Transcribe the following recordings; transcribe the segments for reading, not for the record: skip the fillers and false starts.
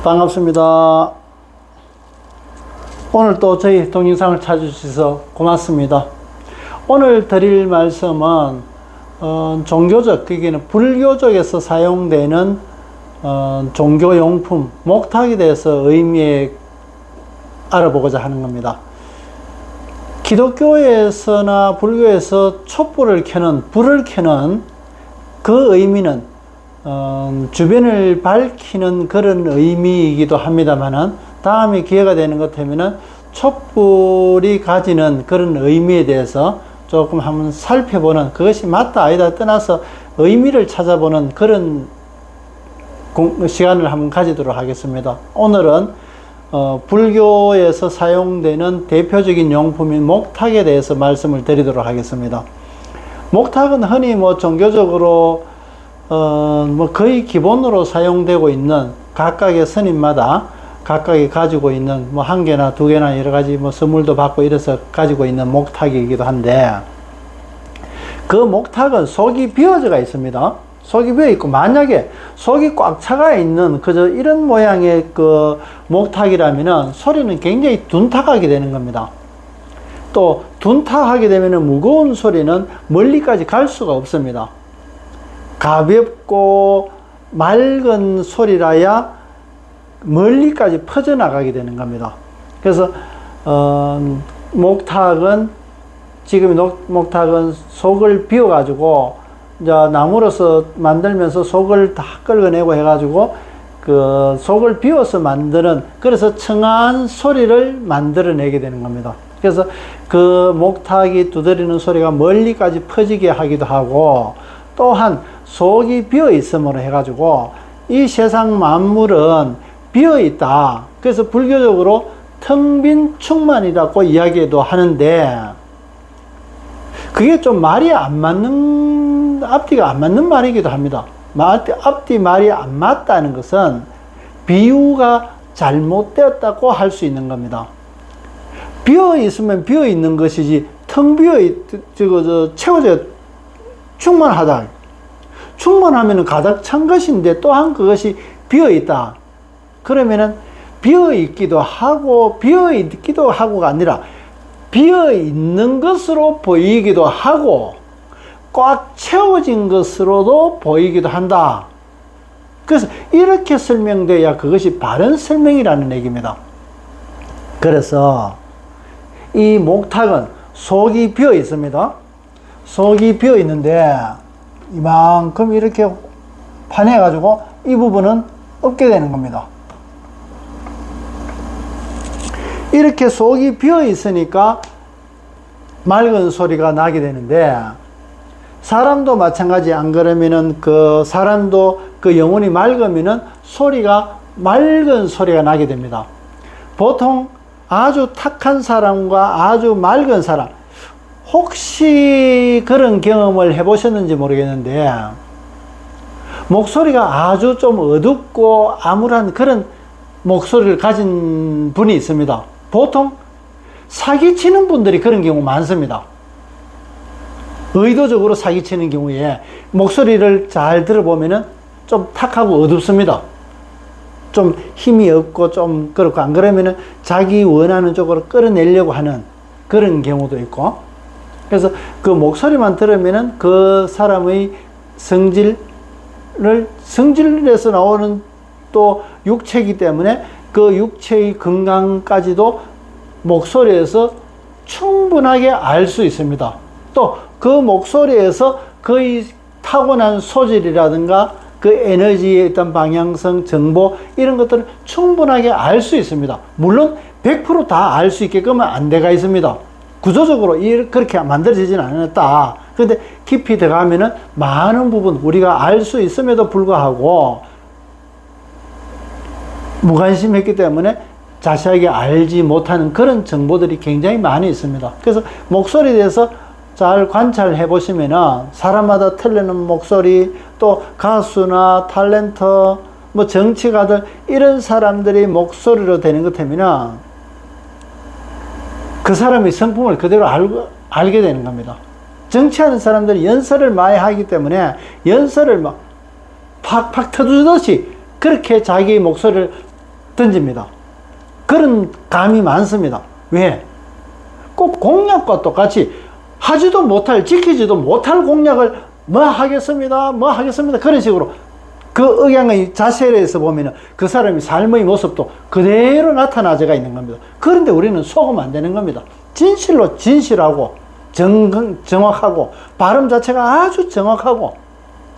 반갑습니다. 오늘 또 저희 동영상을 찾아주셔서 고맙습니다. 오늘 드릴 말씀은 종교적, 그게는 불교적에서 사용되는 종교용품, 목탁에 대해서 의미에 알아보고자 하는 겁니다. 기독교에서나 불교에서 촛불을 켜는, 불을 켜는 그 의미는 주변을 밝히는 그런 의미이기도 합니다만은, 다음에 기회가 되는 것 되면은 촛불이 가지는 그런 의미에 대해서 조금 한번 살펴보는, 그것이 맞다 아니다 떠나서 의미를 찾아보는 그런 시간을 한번 가지도록 하겠습니다. 오늘은 불교에서 사용되는 대표적인 용품인 목탁에 대해서 말씀을 드리도록 하겠습니다. 목탁은 흔히 종교적으로 거의 기본으로 사용되고 있는, 각각의 스님마다 각각이 가지고 있는 한 개나 두 개나 여러 가지 선물도 받고 이래서 가지고 있는 목탁이기도 한데, 그 목탁은 속이 비어져가 있습니다. 속이 비어 있고, 만약에 속이 꽉 차가 있는 그저 이런 모양의 그 목탁이라면은 소리는 굉장히 둔탁하게 되는 겁니다. 또 둔탁하게 되면은 무거운 소리는 멀리까지 갈 수가 없습니다. 가볍고 맑은 소리라야 멀리까지 퍼져나가게 되는 겁니다. 그래서 목탁은, 지금 목탁은 속을 비워 가지고 이제 나무로서 만들면서 속을 다 끌어내고 해가지고 그 속을 비워서 만드는, 그래서 청아한 소리를 만들어내게 되는 겁니다. 그래서 그 목탁이 두드리는 소리가 멀리까지 퍼지게 하기도 하고, 또한 속이 비어 있음으로 해가지고 이 세상 만물은 비어 있다. 그래서 불교적으로 텅 빈 충만이라고 이야기도 하는데, 그게 좀 말이 안 맞는, 앞뒤가 안 맞는 말이기도 합니다. 앞뒤 말이 안 맞다는 것은 비유가 잘못되었다고 할 수 있는 겁니다. 비어 있으면 비어 있는 것이지, 텅 비어 채워져 충만하다. 충만하면 가득 찬 것인데 또한 그것이 비어 있다. 그러면은 비어 있기도 하고 비어 있기도 하고가 아니라 비어 있는 것으로 보이기도 하고 꽉 채워진 것으로도 보이기도 한다. 그래서 이렇게 설명돼야 그것이 바른 설명이라는 얘기입니다. 그래서 이 목탁은 속이 비어 있습니다. 속이 비어 있는데 이만큼 이렇게 파내 가지고 이 부분은 없게 되는 겁니다. 이렇게 속이 비어 있으니까 맑은 소리가 나게 되는데, 사람도 마찬가지. 안 그러면은 그 사람도 그 영혼이 맑으면은 소리가 맑은 소리가 나게 됩니다. 보통 아주 탁한 사람과 아주 맑은 사람, 혹시 그런 경험을 해보셨는지 모르겠는데, 목소리가 아주 좀 어둡고 암울한 그런 목소리를 가진 분이 있습니다. 보통 사기치는 분들이 그런 경우 많습니다. 의도적으로 사기치는 경우에 목소리를 잘 들어보면은 좀 탁하고 어둡습니다. 좀 힘이 없고 좀 그렇고, 안 그러면은 자기 원하는 쪽으로 끌어내려고 하는 그런 경우도 있고, 그래서 그 목소리만 들으면은 그 사람의 성질에서 나오는 또 육체이기 때문에 그 육체의 건강까지도 목소리에서 충분하게 알 수 있습니다. 또 그 목소리에서 그의 타고난 소질이라든가 그 에너지의 어떤 방향성, 정보, 이런 것들을 충분하게 알 수 있습니다. 물론 100% 다 알 수 있게끔은 안 돼가 있습니다. 구조적으로 그렇게 만들어지진 않았다. 그런데 깊이 들어가면은 많은 부분 우리가 알 수 있음에도 불구하고 무관심했기 때문에 자세하게 알지 못하는 그런 정보들이 굉장히 많이 있습니다. 그래서 목소리에 대해서 잘 관찰해 보시면은 사람마다 틀리는 목소리, 또 가수나 탤런트, 정치가들, 이런 사람들이 목소리로 되는 것 때문에 그 사람의 성품을 그대로 알게 되는 겁니다. 정치하는 사람들이 연설을 많이 하기 때문에 연설을 막 팍팍 터주듯이 그렇게 자기 목소리를 던집니다. 그런 감이 많습니다. 왜? 꼭 공약과 똑같이 하지도 못할, 지키지도 못할 공약을 뭐 하겠습니다, 뭐 하겠습니다. 그런 식으로 그 억양의 자세에서 보면 그 사람의 삶의 모습도 그대로 나타나져가 있는 겁니다. 그런데 우리는 속으면 안 되는 겁니다. 진실로 진실하고 정확하고 발음 자체가 아주 정확하고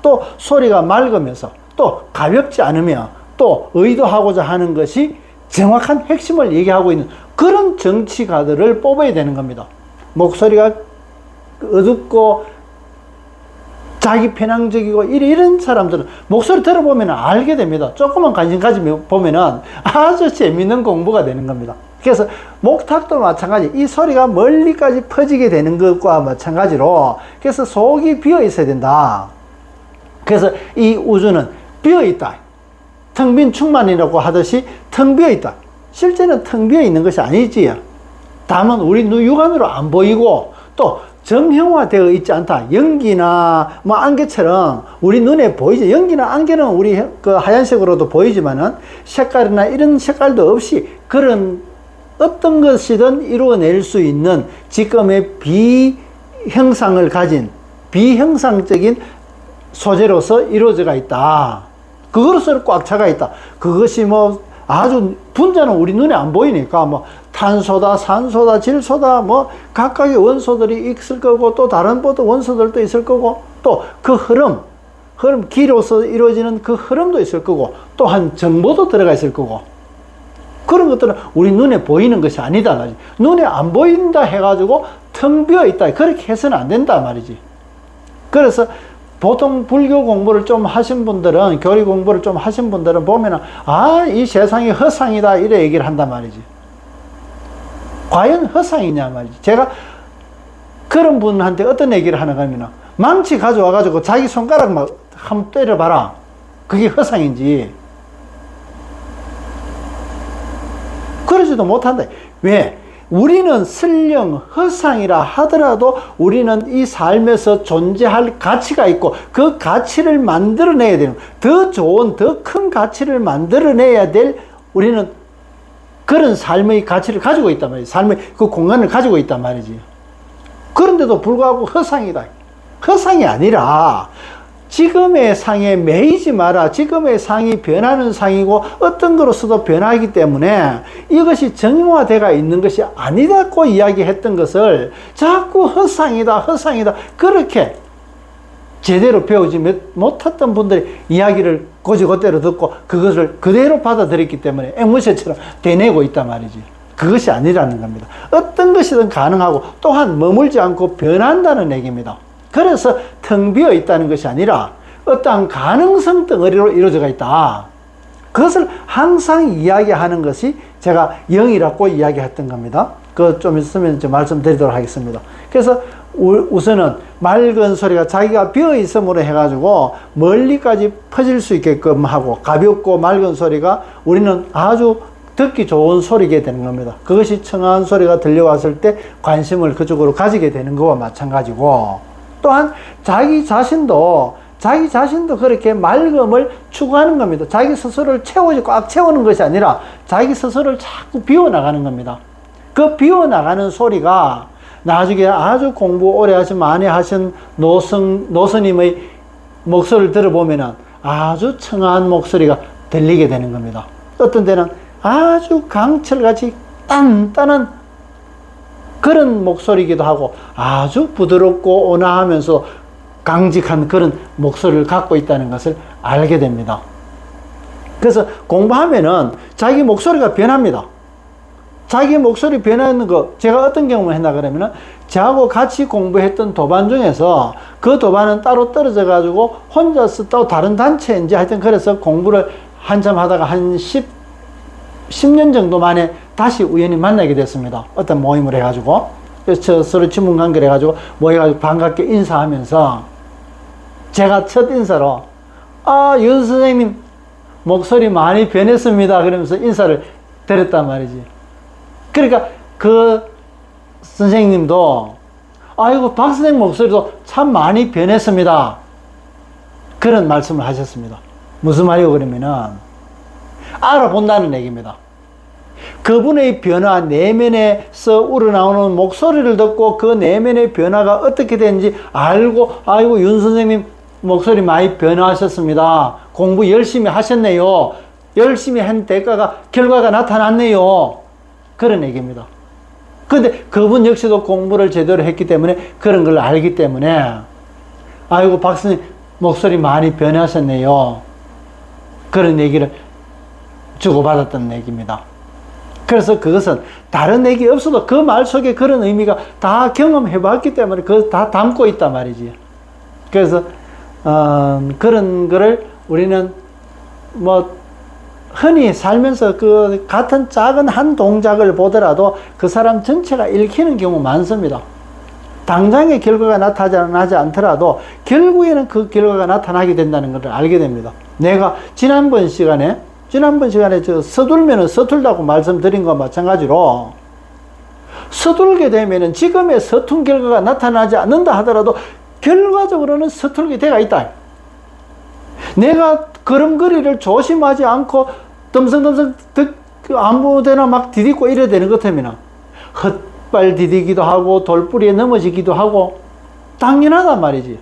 또 소리가 맑으면서 또 가볍지 않으며 또 의도하고자 하는 것이 정확한 핵심을 얘기하고 있는 그런 정치가들을 뽑아야 되는 겁니다. 목소리가 어둡고 자기 편향적이고 이런 사람들은 목소리 들어보면 알게 됩니다. 조금만 관심 가지면 보면은 아주 재밌는 공부가 되는 겁니다. 그래서 목탁도 마찬가지, 이 소리가 멀리까지 퍼지게 되는 것과 마찬가지로 그래서 속이 비어 있어야 된다. 그래서 이 우주는 비어 있다. 텅 빈 충만이라고 하듯이 텅 비어 있다. 실제는 텅 비어 있는 것이 아니지. 다만 우리 육안으로 안 보이고 또 정형화되어 있지 않다. 연기나 뭐 안개처럼 우리 눈에 보이죠. 연기나 안개는 우리 그 하얀색으로도 보이지만은 색깔이나 이런 색깔도 없이 그런 어떤 것이든 이루어낼 수 있는 지금의 비형상을 가진 비형상적인 소재로서 이루어져가 있다. 그것으로 꽉 차가 있다. 그것이 뭐 아주 분자는 우리 눈에 안 보이니까 뭐 탄소다, 산소다, 질소다, 뭐 각각의 원소들이 있을 거고 또 다른 원소들도 있을 거고 또 그 흐름 기로서 이루어지는 그 흐름도 있을 거고 또한 정보도 들어가 있을 거고 그런 것들은 우리 눈에 보이는 것이 아니다 말이지. 눈에 안 보인다 해가지고 텅 비어 있다. 그렇게 해서는 안 된다 말이지. 그래서 보통 불교 공부를 좀 하신 분들은, 교리 공부를 좀 하신 분들은 보면은, 아, 이 세상이 허상이다, 이래 얘기를 한단 말이지. 과연 허상이냐 말이지. 제가 그런 분한테 어떤 얘기를 하는가 하면, 망치 가져와가지고 자기 손가락 막 한번 때려봐라. 그게 허상인지. 그러지도 못한다. 왜? 우리는 설령 허상이라 하더라도 우리는 이 삶에서 존재할 가치가 있고 그 가치를 만들어내야 되는, 더 좋은 더 큰 가치를 만들어내야 될 우리는 그런 삶의 가치를 가지고 있단 말이지. 삶의 그 공간을 가지고 있단 말이지. 그런데도 불구하고 허상이다. 허상이 아니라 지금의 상에 매이지 마라. 지금의 상이 변하는 상이고 어떤 것으로서도 변하기 때문에 이것이 정형화되어 있는 것이 아니다고 이야기했던 것을 자꾸 허상이다 허상이다 그렇게 제대로 배우지 못했던 분들이 이야기를 고지고대로 듣고 그것을 그대로 받아들였기 때문에 앵무새처럼 되뇌고 있단 말이지. 그것이 아니라는 겁니다. 어떤 것이든 가능하고 또한 머물지 않고 변한다는 얘기입니다. 그래서 텅 비어 있다는 것이 아니라 어떠한 가능성 덩어리로 이루어져 있다. 그것을 항상 이야기하는 것이 제가 영이라고 이야기했던 겁니다. 그거 좀 있으면 말씀드리도록 하겠습니다. 그래서 우선은 맑은 소리가 자기가 비어 있음으로 해가지고 멀리까지 퍼질 수 있게끔 하고 가볍고 맑은 소리가 우리는 아주 듣기 좋은 소리게 되는 겁니다. 그것이 청아한 소리가 들려왔을 때 관심을 그쪽으로 가지게 되는 것과 마찬가지고 또한 자기 자신도 그렇게 맑음을 추구하는 겁니다. 자기 스스로를 꽉 채우는 것이 아니라 자기 스스로를 자꾸 비워나가는 겁니다. 그 비워나가는 소리가 나중에 아주 공부 오래 하신 많이 하신 노스님의 목소리를 들어보면 아주 청아한 목소리가 들리게 되는 겁니다. 어떤 때는 아주 강철같이 단단한 그런 목소리이기도 하고 아주 부드럽고 온화하면서 강직한 그런 목소리를 갖고 있다는 것을 알게 됩니다. 그래서 공부하면은 자기 목소리가 변합니다. 자기 목소리 변하는 거 제가 어떤 경험을 했나 그러면은 저하고 같이 공부했던 도반 중에서 그 도반은 따로 떨어져 가지고 혼자서 또 다른 단체인지 하여튼 그래서 공부를 한참 하다가 한 10년 정도 만에 다시 우연히 만나게 됐습니다. 어떤 모임을 해가지고. 그래서 서로 친분 관계를 해가지고 모여가지고 반갑게 인사하면서 제가 첫 인사로 윤 선생님 목소리 많이 변했습니다. 그러면서 인사를 드렸단 말이지. 그러니까 그 선생님도 아이고 박 선생님 목소리도 참 많이 변했습니다. 그런 말씀을 하셨습니다. 무슨 말이요 그러면은 알아본다는 얘기입니다. 그분의 변화, 내면에서 우러나오는 목소리를 듣고 그 내면의 변화가 어떻게 되는지 알고, 아이고, 윤 선생님 목소리 많이 변화하셨습니다. 공부 열심히 하셨네요. 열심히 한 대가가, 결과가 나타났네요. 그런 얘기입니다. 근데 그분 역시도 공부를 제대로 했기 때문에 그런 걸 알기 때문에, 아이고, 박사님 목소리 많이 변하셨네요. 그런 얘기를 주고받았던 얘기입니다. 그래서 그것은 다른 얘기 없어도 그 말 속에 그런 의미가 다 경험해 봤기 때문에 그거 다 담고 있단 말이지. 그래서 그런 거를 우리는 뭐 흔히 살면서 그 같은 작은 한 동작을 보더라도 그 사람 전체가 읽히는 경우 많습니다. 당장의 결과가 나타나지 않더라도 결국에는 그 결과가 나타나게 된다는 것을 알게 됩니다. 내가 지난번 시간에 서둘면은 서툴다고 말씀드린 것과 마찬가지로, 서툴게 되면은 지금의 서툰 결과가 나타나지 않는다 하더라도 결과적으로는 서툴게 돼가 있다. 내가 걸음걸이를 조심하지 않고 덤성덤성 아무데나 막 디디고 이래야 되는 것 같으면 헛발 디디기도 하고 돌뿌리에 넘어지기도 하고 당연하단 말이지.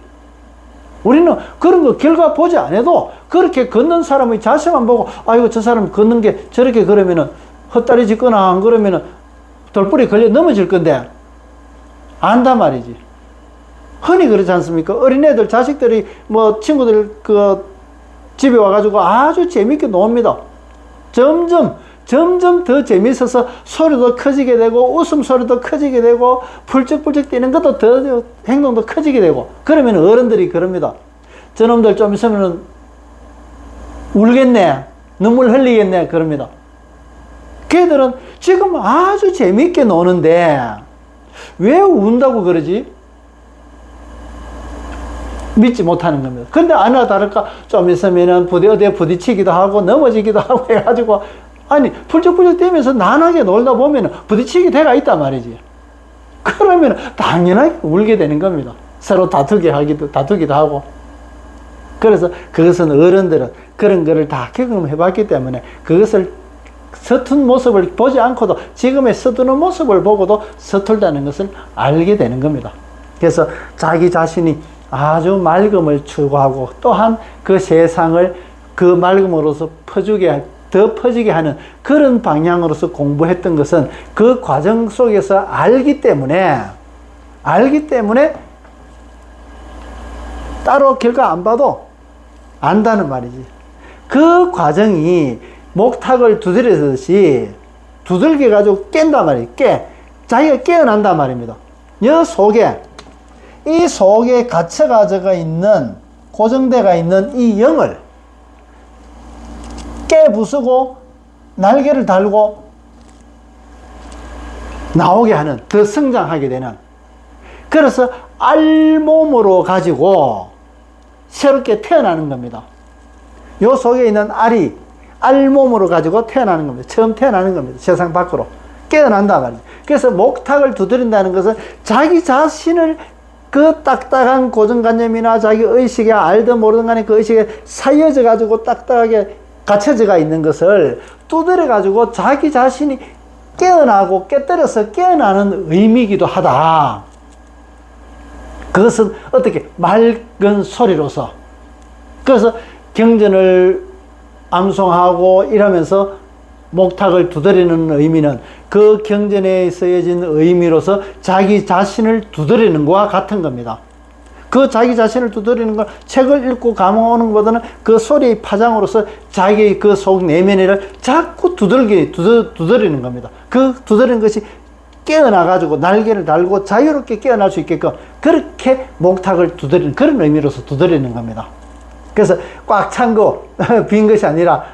우리는 그런 거 결과 보지 않아도 그렇게 걷는 사람의 자세만 보고, 아이고, 저 사람 걷는 게 저렇게 걸으면은 헛다리 짚거나 안 그러면은 돌뿌리 걸려 넘어질 건데 안단 말이지. 흔히 그렇지 않습니까? 어린애들, 자식들이 뭐 친구들 집에 와가지고 아주 재밌게 놉니다. 점점 더 재밌어서 소리도 커지게 되고 웃음소리도 커지게 되고 펄쩍펄쩍 뛰는 것도 더 행동도 커지게 되고, 그러면 어른들이 그럽니다. 저놈들 좀 있으면 울겠네, 눈물 흘리겠네, 그럽니다. 걔들은 지금 아주 재밌게 노는데 왜 운다고 그러지? 믿지 못하는 겁니다. 근데 아니나 다를까 좀 있으면은 어디에 부딪히기도 하고 넘어지기도 하고 해가지고, 아니, 펄쩍펄쩍 뛰면서 난하게 놀다 보면 부딪히게 돼가 있단 말이지. 그러면 당연하게 울게 되는 겁니다. 서로 다투기도 하고. 그래서 그것은 어른들은 그런 거를 다 경험해 봤기 때문에 그것을 서툰 모습을 보지 않고도 지금의 서투는 모습을 보고도 서툴다는 것을 알게 되는 겁니다. 그래서 자기 자신이 아주 맑음을 추구하고 또한 그 세상을 그 맑음으로서 더 퍼지게 하는 그런 방향으로서 공부했던 것은 그 과정 속에서 알기 때문에 따로 결과 안 봐도 안다는 말이지. 그 과정이 목탁을 두드리듯이 두들겨 가지고 깬단 말이에요. 자기가 깨어난단 말입니다. 이 속에 갇혀가지고 있는, 고정되어 있는 이 영을 깨부수고 날개를 달고 나오게 하는, 더 성장하게 되는, 그래서 알몸으로 가지고 새롭게 태어나는 겁니다. 요 속에 있는 알몸으로 가지고 태어나는 겁니다. 처음 태어나는 겁니다. 세상 밖으로 깨어난다 말이죠. 그래서 목탁을 두드린다는 것은 자기 자신을 그 딱딱한 고정관념이나 자기 의식에 알든 모르든 간에 그 의식에 사이어져 가지고 딱딱하게 갇혀져가 있는 것을 두드려 가지고 자기 자신이 깨어나고 깨뜨려서 깨어나는 의미이기도 하다. 그것은 어떻게 맑은 소리로서, 그래서 경전을 암송하고 이러면서 목탁을 두드리는 의미는 그 경전에 쓰여진 의미로서 자기 자신을 두드리는 것과 같은 겁니다. 그 자기 자신을 두드리는 건 책을 읽고 감흥하는 것보다는 그 소리의 파장으로서 자기의 그 속 내면을 자꾸 두드리는 겁니다. 그 두드리는 것이 깨어나가지고 날개를 달고 자유롭게 깨어날 수 있게끔 그렇게 목탁을 두드리는 그런 의미로서 두드리는 겁니다. 그래서 꽉 찬 거, 빈 것이 아니라,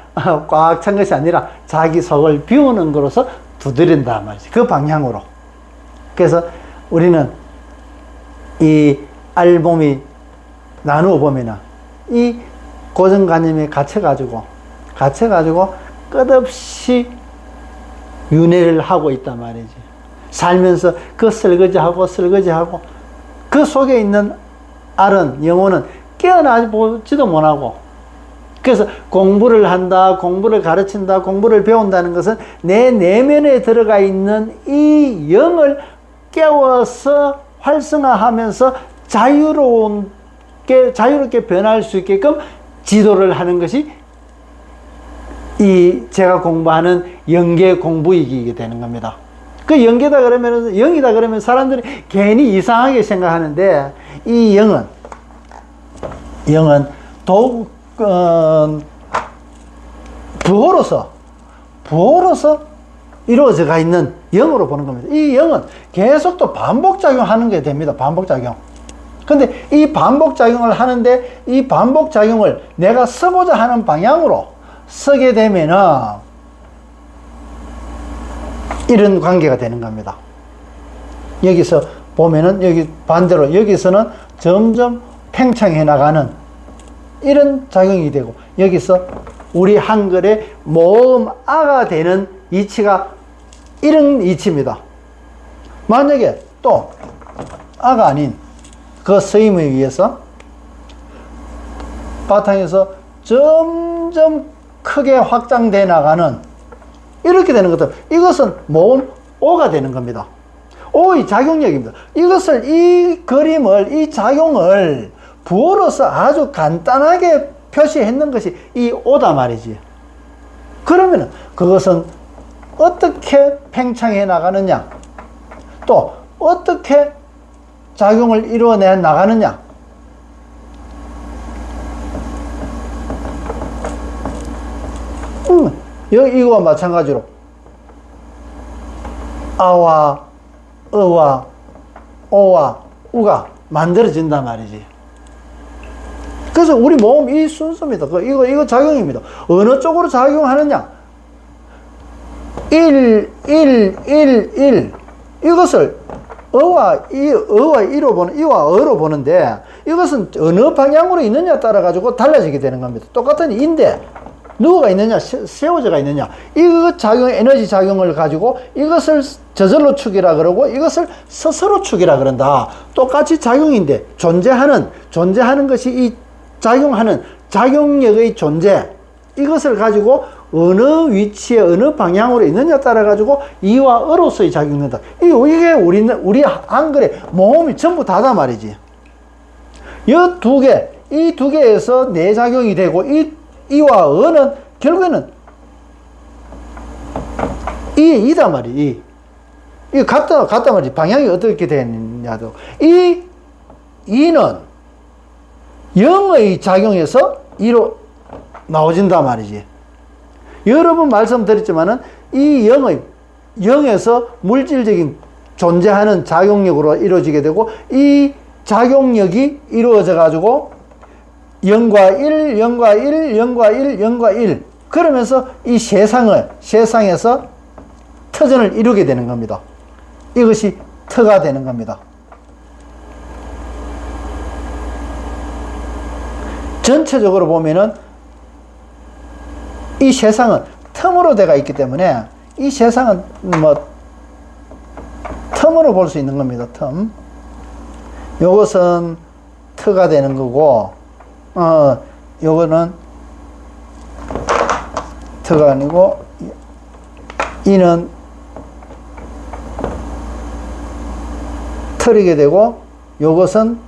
꽉 찬 것이 아니라 자기 속을 비우는 거로서 두드린다 말이지. 그 방향으로. 그래서 우리는 이 알몸이 나누어 보면은 이 고정관념에 갇혀가지고 끝없이 윤회를 하고 있단 말이지. 살면서 그 설거지하고 그 속에 있는 알은, 영혼은 깨어나보지도 못하고 그래서 공부를 한다, 공부를 가르친다, 공부를 배운다는 것은 내 내면에 들어가 있는 이 영을 깨워서 활성화하면서 자유롭게 변할 수 있게끔 지도를 하는 것이 이 제가 공부하는 영계 공부이기 되는 겁니다. 그 영계다 그러면, 영이다 그러면 사람들이 괜히 이상하게 생각하는데, 이 영은 부호로서 이루어져가 있는 영으로 보는 겁니다. 이 영은 계속 또 반복작용하는 게 됩니다. 반복작용. 근데 이 반복작용을 하는데, 이 반복작용을 내가 쓰고자 하는 방향으로 쓰게 되면은 이런 관계가 되는 겁니다. 여기서 보면은 여기 반대로 여기서는 점점 팽창해 나가는 이런 작용이 되고, 여기서 우리 한글의 모음 아가 되는 이치가 이런 이치입니다. 만약에 또 아가 아닌 그 서임에 의해서 바탕에서 점점 크게 확장돼 나가는 이렇게 되는 것들, 이것은 모음 오가 되는 겁니다. 오의 작용력입니다. 이것을, 이 그림을, 이 작용을 부호로서 아주 간단하게 표시했는 것이 이 오다 말이지. 그러면은 그것은 어떻게 팽창해 나가느냐, 또 어떻게 작용을 이루어내 나가느냐, 이거와 마찬가지로 아와 어와 오와 우가 만들어진단 말이지. 그래서 우리 모음 이 순서입니다. 이거 작용입니다. 어느 쪽으로 작용하느냐? 1 이것을 어와 이로 보는, 이와 어로 보는데, 이것은 어느 방향으로 있느냐에 따라 가지고 달라지게 되는 겁니다. 똑같은 인데 누구가 있느냐, 세워져가 있느냐, 이거 작용, 에너지 작용을 가지고 이것을 저절로 축이라 그러고 이것을 스스로 축이라 그런다. 똑같이 작용인데, 존재하는 것이 이 작용하는 작용력의 존재, 이것을 가지고 어느 위치에 어느 방향으로 있느냐에 따라 가지고 이와 어로서의 작용된다. 이게 우리 한글의 모음이 전부 다다 말이지. 이 두 개에서 내 작용이 되고, 이와 어는 결국에는 이다 말이. 이 같다 말이지. 방향이 어떻게 되느냐도. 이는 영의 작용에서 이로 나오진다 말이지. 여러 번 말씀드렸지만은 이 영에서 물질적인 존재하는 작용력으로 이루어지게 되고, 이 작용력이 이루어져 가지고 0과 1, 0과 1, 0과 1, 0과 1 그러면서 이 세상에서 터전을 이루게 되는 겁니다. 이것이 터가 되는 겁니다. 전체적으로 보면은 이 세상은 틈으로 되어 있기 때문에, 이 세상은 틈으로 볼 수 있는 겁니다. 틈. 요것은 터가 되는 거고, 요거는 터가 아니고, 이는 털이게 되고, 요것은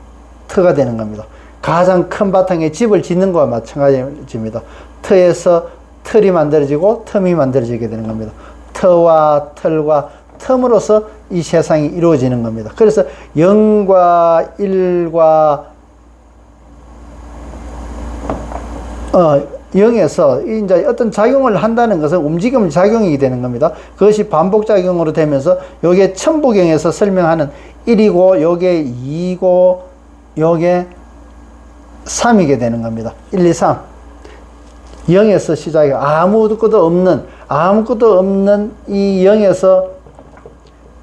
터가 되는 겁니다. 가장 큰 바탕에 집을 짓는 것과 마찬가지입니다. 터에서 털이 만들어지고 틈이 만들어지게 되는 겁니다. 터와 털과 틈으로서 이 세상이 이루어지는 겁니다. 그래서 0과 1과 0에서 이제 어떤 작용을 한다는 것은 움직임 작용이 되는 겁니다. 그것이 반복작용으로 되면서 요게 천부경에서 설명하는 1이고 요게 2고 요게 3이게 되는 겁니다. 1, 2, 3. 0에서 시작해 아무것도 없는 이 0에서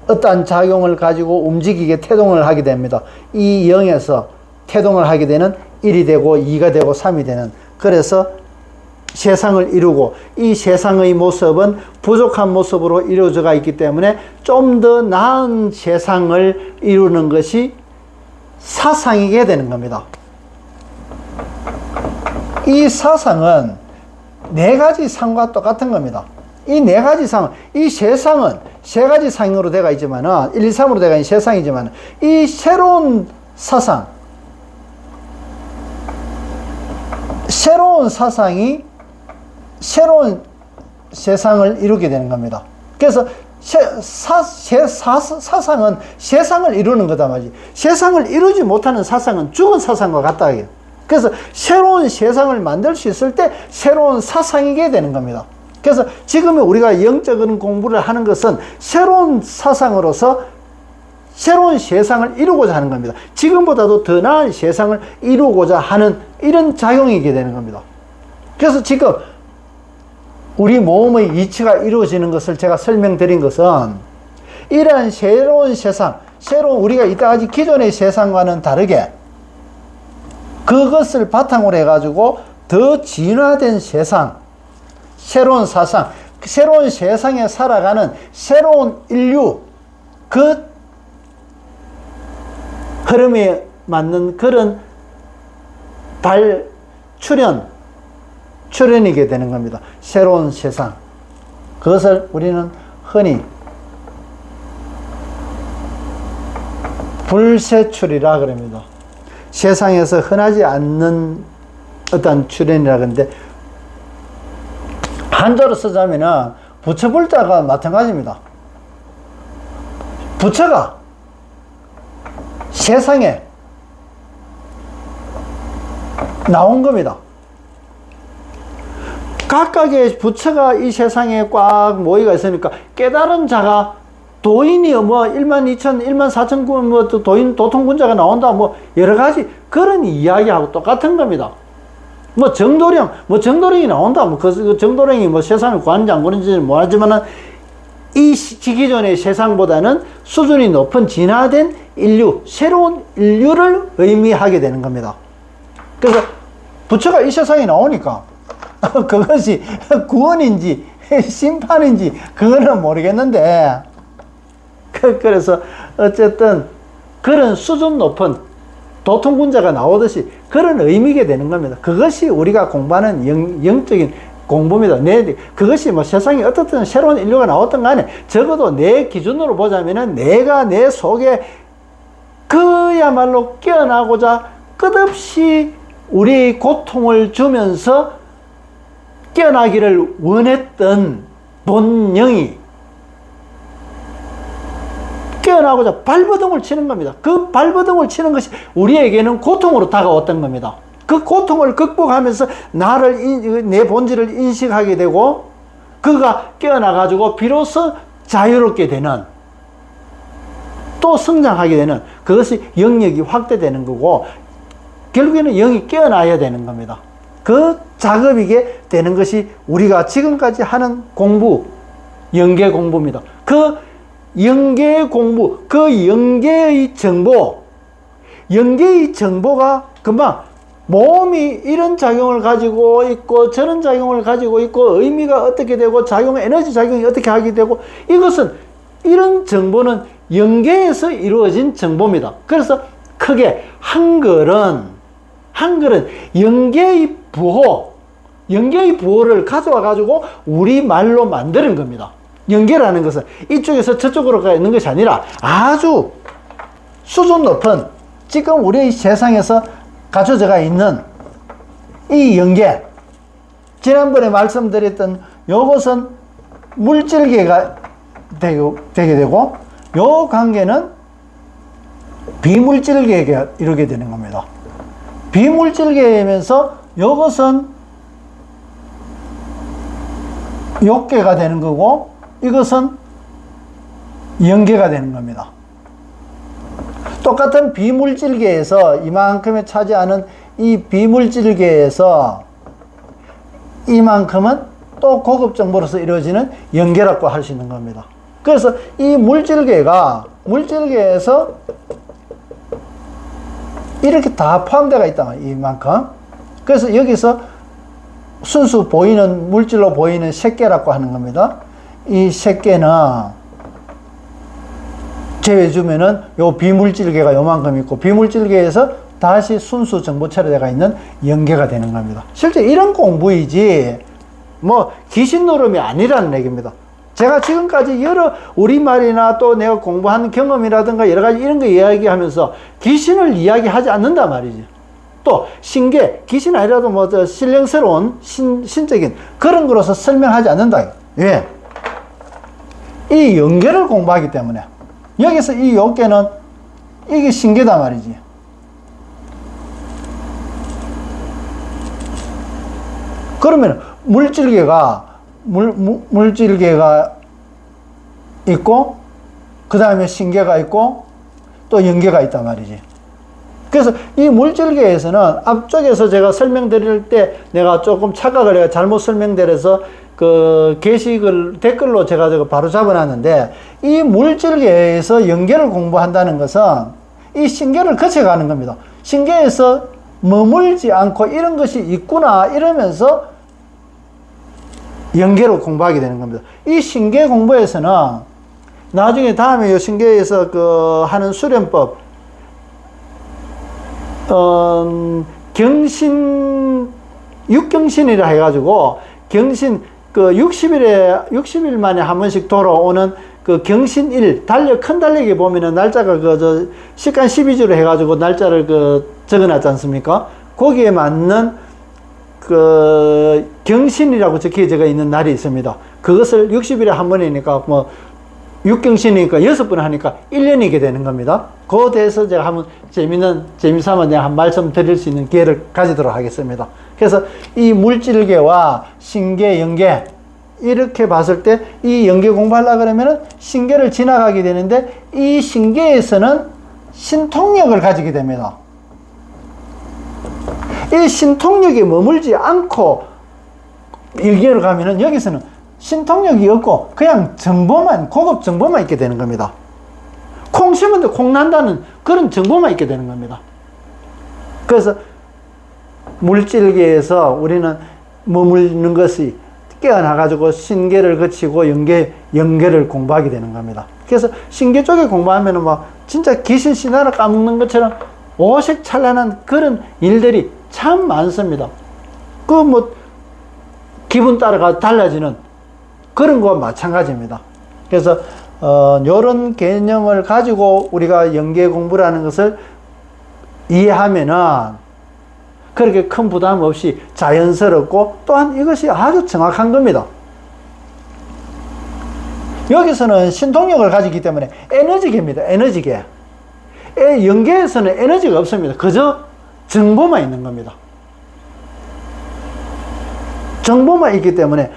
어떠한 작용을 가지고 움직이게 태동을 하게 됩니다. 이 0에서 태동을 하게 되는 1이 되고 2가 되고 3이 되는, 그래서 세상을 이루고, 이 세상의 모습은 부족한 모습으로 이루어져가 있기 때문에 좀 더 나은 세상을 이루는 것이 사상이게 되는 겁니다. 이 사상은 네 가지 상과 똑같은 겁니다. 이 네 가지 상, 이 세상은 세 가지 상으로 되어 있지만은, 1, 2, 3으로 되어 있는 세상이지만, 이 새로운 사상, 새로운 사상이 새로운 세상을 이루게 되는 겁니다. 그래서 사상은 세상을 이루는 거다 말이지. 세상을 이루지 못하는 사상은 죽은 사상과 같다 해요. 그래서 새로운 세상을 만들 수 있을 때 새로운 사상이게 되는 겁니다. 그래서 지금 우리가 영적인 공부를 하는 것은 새로운 사상으로서 새로운 세상을 이루고자 하는 겁니다. 지금보다도 더 나은 세상을 이루고자 하는 이런 작용이게 되는 겁니다. 그래서 지금 우리 몸의 이치가 이루어지는 것을 제가 설명드린 것은 이러한 새로운 세상, 새로운 우리가 이때까지 기존의 세상과는 다르게 그것을 바탕으로 해가지고 더 진화된 세상, 새로운 사상, 새로운 세상에 살아가는 새로운 인류, 그 흐름에 맞는 그런 출현이게 되는 겁니다. 새로운 세상. 그것을 우리는 흔히 불세출이라 그럽니다. 세상에서 흔하지 않는 어떤 출현이라 그러는데, 한자로 쓰자면은 부처불자가 마찬가지입니다. 부처가 세상에 나온 겁니다. 각각의 부처가 이 세상에 꽉 모이가 있으니까 깨달은 자가 도인이 뭐 1만 2천, 1만 4천 군 뭐 도인 도통군자가 나온다 뭐 여러 가지 그런 이야기하고 똑같은 겁니다. 뭐 정도령이 나온다 뭐 그 정도령이 뭐 세상을 구하는지 안 구하는지는 모르지만은 이 기존의 세상보다는 수준이 높은 진화된 인류, 새로운 인류를 의미하게 되는 겁니다. 그래서 부처가 이 세상에 나오니까 그것이 구원인지 심판인지 그거는 모르겠는데, 그래서 어쨌든 그런 수준 높은 도통군자가 나오듯이 그런 의미게 되는 겁니다. 그것이 우리가 공부하는 영적인 공부입니다. 그것이 뭐 세상에 어떻든 새로운 인류가 나왔던 간에 적어도 내 기준으로 보자면은 내가 내 속에 그야말로 깨어나고자 끝없이 우리의 고통을 주면서 깨어나기를 원했던 본능이 깨어나고자 발버둥을 치는 겁니다. 그 발버둥을 치는 것이 우리에게는 고통으로 다가왔던 겁니다. 그 고통을 극복하면서 내 본질을 인식하게 되고 그가 깨어나가지고 비로소 자유롭게 되는, 또 성장하게 되는, 그것이 영역이 확대되는 거고 결국에는 영이 깨어나야 되는 겁니다. 그 작업이게 되는 것이 우리가 지금까지 하는 공부, 영계 공부입니다. 그 영계의 공부, 그 영계의 정보가 금방 몸이 이런 작용을 가지고 있고 저런 작용을 가지고 있고 의미가 어떻게 되고 에너지 작용이 어떻게 하게 되고, 이것은 이런 정보는 영계에서 이루어진 정보입니다. 그래서 크게 한글은 영계의 부호를 가져와 가지고 우리 말로 만드는 겁니다. 영계라는 것은 이쪽에서 저쪽으로 가 있는 것이 아니라 아주 수준 높은 지금 우리 세상에서 갖춰져가 있는 이 영계, 지난번에 말씀드렸던 요것은 물질계가 되게 되고 요 관계는 비물질계가 이루게 되는 겁니다. 비물질계이면서 요것은 욕계가 되는 거고 이것은 영계가 되는 겁니다. 똑같은 비물질계에서 이만큼에 차지하는 이 비물질계에서 이만큼은 또 고급 정보로서 이루어지는 영계라고 할 수 있는 겁니다. 그래서 이 물질계에서 이렇게 다 포함되어 있다. 이만큼. 그래서 여기서 순수 보이는 물질로 보이는 색계라고 하는 겁니다. 이 색계는 제외주면은 요 비물질계가 요만큼 있고 비물질계에서 다시 순수 정보 처리대가 있는 연계가 되는 겁니다. 실제 이런 공부이지 뭐 귀신 노름이 아니라는 얘기입니다. 제가 지금까지 여러 우리말이나 또 내가 공부한 경험이라든가 여러 가지 이런 거 이야기하면서 귀신을 이야기하지 않는단 말이지. 또 신계, 귀신 아니라도 뭐 신령스러운 신적인 그런 거로서 설명하지 않는다. 왜? 이 연계를 공부하기 때문에. 여기서 이 요계는 이게 신계단 말이지. 그러면 물질계가 물질계가 있고 그 다음에 신계가 있고 또 연계가 있단 말이지. 그래서 이 물질계에서는 앞쪽에서 제가 설명드릴 때 내가 조금 착각을 해가 잘못 설명드려서 그 게시글 댓글로 제가 저거 바로 잡아놨는데, 이 물질계에서 연계를 공부한다는 것은 이 신계를 거쳐가는 겁니다. 신계에서 머물지 않고 이런 것이 있구나 이러면서 연계로 공부하게 되는 겁니다. 이 신계 공부에서는 나중에 다음에 이 신계에서 그 하는 수련법 경신 육경신이라 해가지고 경신 그 60일 만에 한 번씩 돌아오는 그 경신일 큰 달력에 보면은 날짜가 그 식간 12주로 해가지고 날짜를 그 적어놨지 않습니까? 거기에 맞는 그 경신이라고 적혀 있는 날이 있습니다. 그것을 60일에 한 번이니까 뭐 6경신이니까 6번 하니까 1년이게 되는 겁니다. 그거에 대해서 제가 한번 재미삼아 내가 한 말씀 드릴 수 있는 기회를 가지도록 하겠습니다. 그래서 이 물질계와 신계, 연계 이렇게 봤을 때 이 연계 공부하려고 그러면은 신계를 지나가게 되는데, 이 신계에서는 신통력을 가지게 됩니다. 이 신통력에 머물지 않고 일계로 가면은 여기서는 신통력이 없고 그냥 정보만, 고급 정보만 있게 되는 겁니다. 콩 심은데 콩 난다는 그런 정보만 있게 되는 겁니다. 그래서 물질계에서 우리는 머무르는 것이 깨어나가지고 신계를 거치고 연계를 공부하게 되는 겁니다. 그래서 신계 쪽에 공부하면은 막 진짜 귀신 신화를 까먹는 것처럼 오색찬란한 그런 일들이 참 많습니다. 그 뭐 기분 따라가 달라지는 그런 거와 마찬가지입니다. 그래서 요런 개념을 가지고 우리가 연계 공부라는 것을 이해하면은 그렇게 큰 부담 없이 자연스럽고 또한 이것이 아주 정확한 겁니다. 여기서는 신통력을 가지기 때문에 에너지계입니다. 에너지계. 연계에서는 에너지가 없습니다. 그저 정보만 있는 겁니다. 정보만 있기 때문에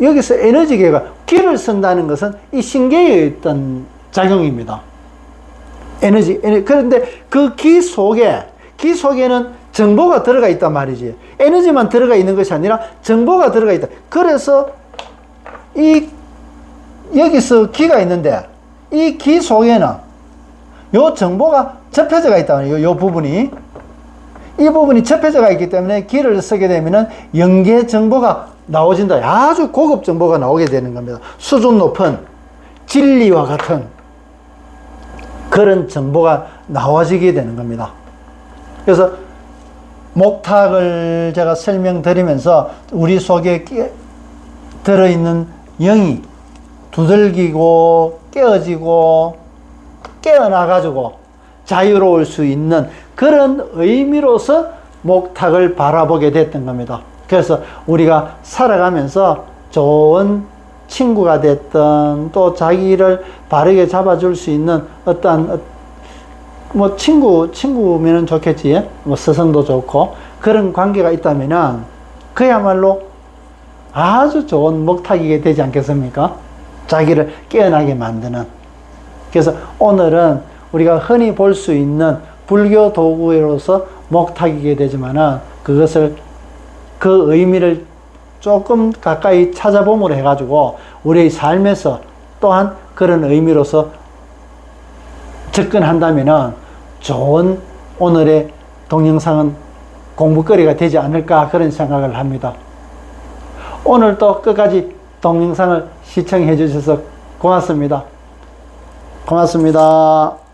여기서 에너지계가 기를 쓴다는 것은 이 신계에 있던 작용입니다. 그런데 그 기 속에는 정보가 들어가 있단 말이지. 에너지만 들어가 있는 것이 아니라 정보가 들어가 있다. 그래서 여기서 기가 있는데 이 기 속에는 요 정보가 접혀져가 있단 말이에요. 요 부분이. 이 부분이 접혀져가 있기 때문에 기를 쓰게 되면은 연계 정보가 나오진다. 아주 고급 정보가 나오게 되는 겁니다. 수준 높은 진리와 같은 그런 정보가 나와지게 되는 겁니다. 그래서 목탁을 제가 설명드리면서 우리 속에 들어있는 영이 두들기고 깨어지고 깨어나가지고 자유로울 수 있는 그런 의미로서 목탁을 바라보게 됐던 겁니다. 그래서 우리가 살아가면서 좋은 친구가 됐던 또 자기를 바르게 잡아줄 수 있는 어떤 뭐 친구면은 좋겠지. 뭐 스승도 좋고 그런 관계가 있다면은 그야말로 아주 좋은 목탁이게 되지 않겠습니까? 자기를 깨어나게 만드는. 그래서 오늘은 우리가 흔히 볼 수 있는 불교 도구로서 목탁이게 되지만은 그것을 그 의미를 조금 가까이 찾아봄으로 해가지고 우리의 삶에서 또한 그런 의미로서 접근한다면은 좋은 오늘의 동영상은 공부거리가 되지 않을까 그런 생각을 합니다. 오늘도 끝까지 동영상을 시청해 주셔서 고맙습니다. 고맙습니다.